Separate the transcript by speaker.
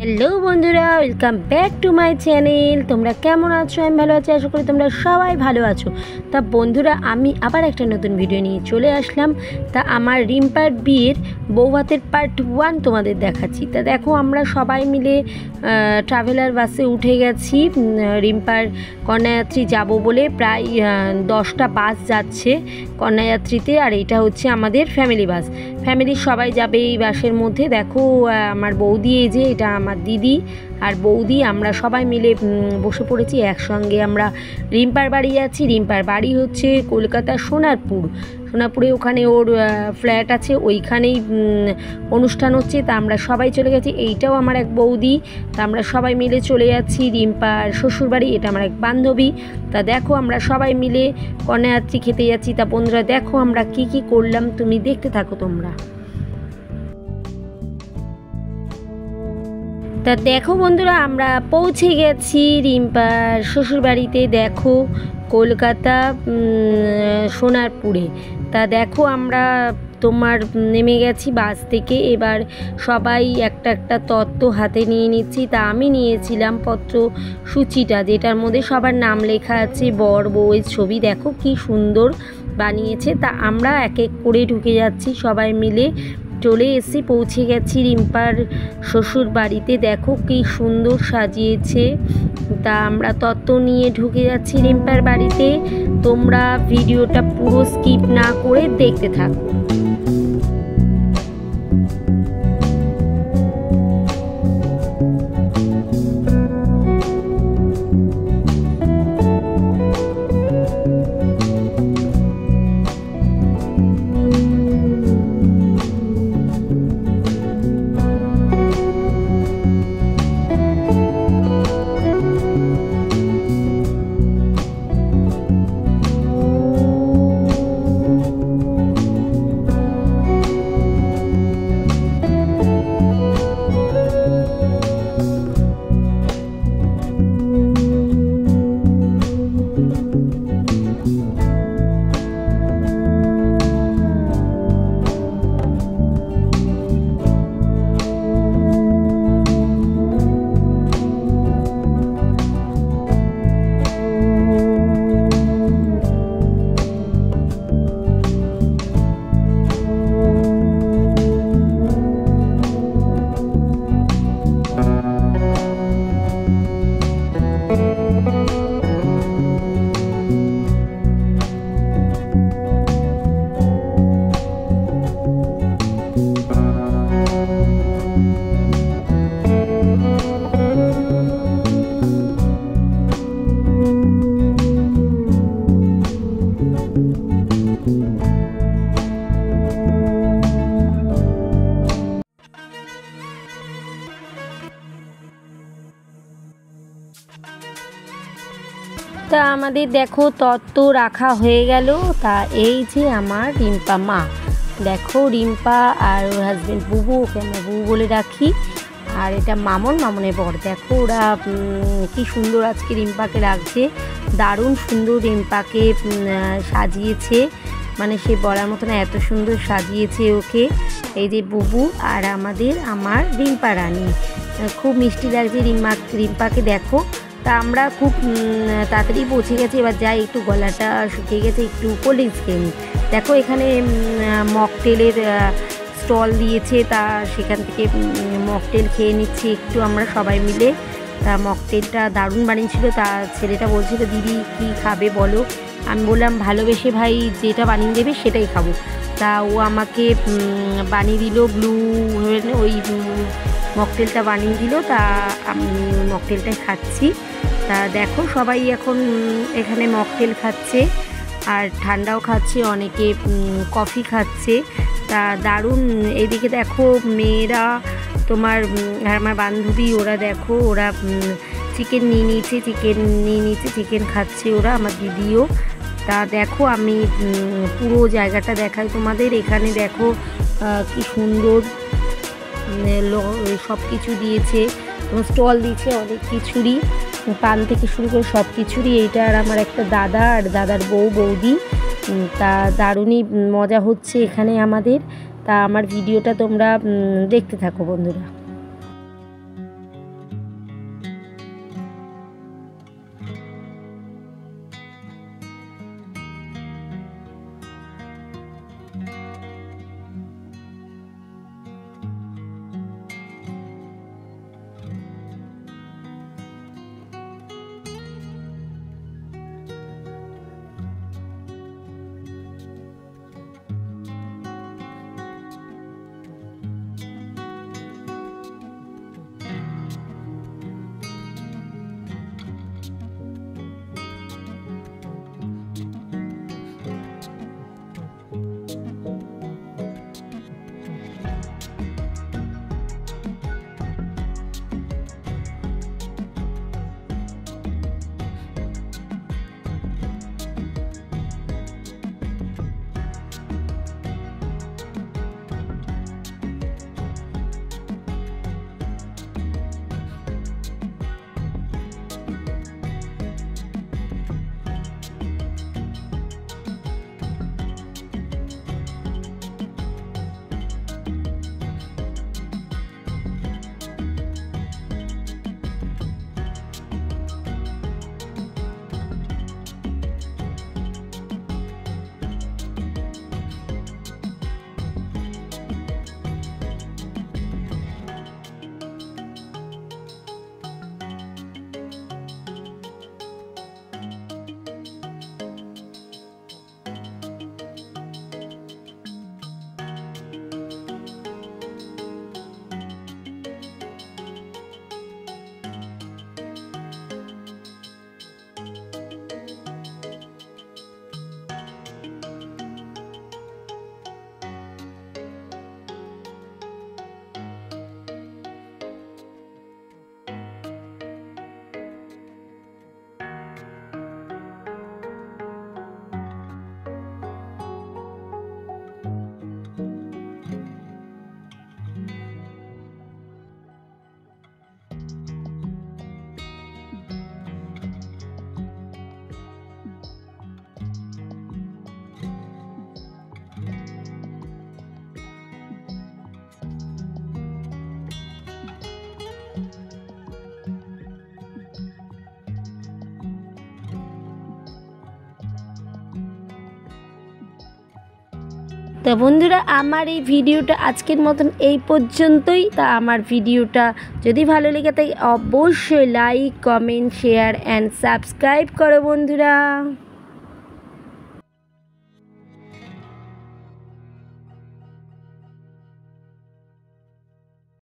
Speaker 1: Hello বন্ধুরা, welcome back to my channel. তোমরা কেমন আছো? আমি ভালো আছি, আশা করি তোমরা সবাই ভালো আছো। তা বন্ধুরা, আমি আবার একটা নতুন ভিডিও নিয়ে চলে আসলাম। তা আমার রিম্পার বিয়ের বৌভাতের পার্ট 1 তোমাদের দেখাচ্ছি। তা দেখো, আমরা সবাই মিলে ট্রাভেলার বাসে উঠে গেছি। রিম্পার কন্যাযাত্রী যাব বলে প্রায় 10টা বাস যাচ্ছে কন্যাযাত্রীতে, আর এটা হচ্ছে আমাদের ফ্যামিলি বাস। ফ্যামিলির সবাই যাবে এই বাসের মধ্যে। দেখো আমার বৌদি, এই যে এটা আমার দিদি আর বৌদি, আমরা সবাই মিলে বসে পড়েছি একসঙ্গে। আমরা রিম্পার বাড়ি যাচ্ছি। রিম্পার বাড়ি হচ্ছে কলকাতার সোনারপুরে, ওখানে ওর ফ্ল্যাট আছে, ওইখানেই অনুষ্ঠান হচ্ছে। তা আমরা সবাই চলে গেছি। এইটাও আমার এক বৌদি। তা আমরা সবাই মিলে চলে যাচ্ছি রিম্পার শ্বশুরবাড়ি। এটা আমার এক বান্ধবী। তা দেখো, আমরা সবাই মিলে কন্যাযাত্রী খেতে যাচ্ছি। তা বন্ধুরা দেখো আমরা কি কি করলাম, তুমি দেখতে থাকো তোমরা। তা দেখো বন্ধুরা, আমরা পৌঁছে গেছি রিম্পার শ্বশুরবাড়িতে। দেখো কলকাতা সোনারপুরে। তা দেখো আমরা তোমার নেমে গেছি বাস থেকে। এবার সবাই একটা একটা তত্ত্ব হাতে নিয়ে নিচ্ছি। তা আমি নিয়েছিলাম পত্র সূচিটা, যেটার মধ্যে সবার নাম লেখা আছে, বর বউয়ের ছবি। দেখো কি সুন্দর বানিয়েছে। তা আমরা এক এক করে ঢুকে যাচ্ছি সবাই মিলে। চলে এসে পৌঁছে গেছি রিম্পার শ্বশুর বাড়িতে। দেখো কি সুন্দর সাজিয়েছে। তা আমরা তত্ত্ব নিয়ে ঢুকে যাচ্ছি রিম্পার বাড়িতে। তোমরা ভিডিওটা পুরো স্কিপ না করে দেখতে থাকো। তা আমাদের দেখো তত্ত্ব রাখা হয়ে গেল। তা এই যে আমার রিম্পা মা, দেখো রিম্পা আর ওর হাজব্যান্ড বুবু, ওকে আমরা বুবু বলে রাখি। আর এটা মামনের বর। দেখো ওরা কি সুন্দর আজকে রিম্পাকে রাখছে, দারুণ সুন্দর রিম্পাকে সাজিয়েছে, মানে সে বলার মতো না, এত সুন্দর সাজিয়েছে ওকে। এই যে বুবু আর আমার রিম্পা রানী, খুব মিষ্টি লাগছে রিম্পাকে। দেখো তা আমরা খুব তাড়াতাড়ি পৌঁছে গেছি। এবার যাই, একটু গলাটা শুকিয়ে গেছে, একটু কোল্ড ড্রিঙ্কস খেয়ে নিই। দেখো এখানে মকটেলের স্টল দিয়েছে। তা সেখান থেকে মকটেল খেয়ে নিচ্ছি একটু আমরা সবাই মিলে। তা মকটেলটা দারুণ বানিয়েছিল। তা ছেলেটা বলছিল, দিদি কি খাবে বলো। আমি বললাম, ভালোবেসে ভাই যেটা বানিয়ে দেবে সেটাই খাবো। তা ও আমাকে বানিয়ে দিল ব্লু ওই মকটেলটা বানিয়ে দিল। তা আমি মকটেলটাই খাচ্ছি। তা দেখো সবাই এখন এখানে মকটেল খাচ্ছে আর ঠান্ডাও খাচ্ছে, অনেকে কফি খাচ্ছে। তা দারুণ। এইদিকে দেখো মেয়েরা তোমার আমার বান্ধবী, ওরা দেখো ওরা চিকেন নিয়ে নিয়েছে, চিকেন খাচ্ছে ওরা, আমার দিদিও। তা দেখো আমি পুরো জায়গাটা দেখাই তোমাদের। এখানে দেখো কি সুন্দর সব কিছু দিয়েছে, স্টল দিয়েছে অনেক কিছুরই, পান থেকে শুরু করে সব কিছুরই। এইটা আর আমার একটা দাদা আর দাদার বৌদি, তা দারুণই মজা হচ্ছে এখানে আমাদের। তা আমার ভিডিওটা তোমরা দেখতে থাকো বন্ধুরা। তো বন্ধুরা আমার এই ভিডিওটা আজকের মতন এই পর্যন্তই। তা আমার ভিডিওটা যদি ভালো লেগে থাকে অবশ্যই like, comment, share and subscribe করো বন্ধুরা।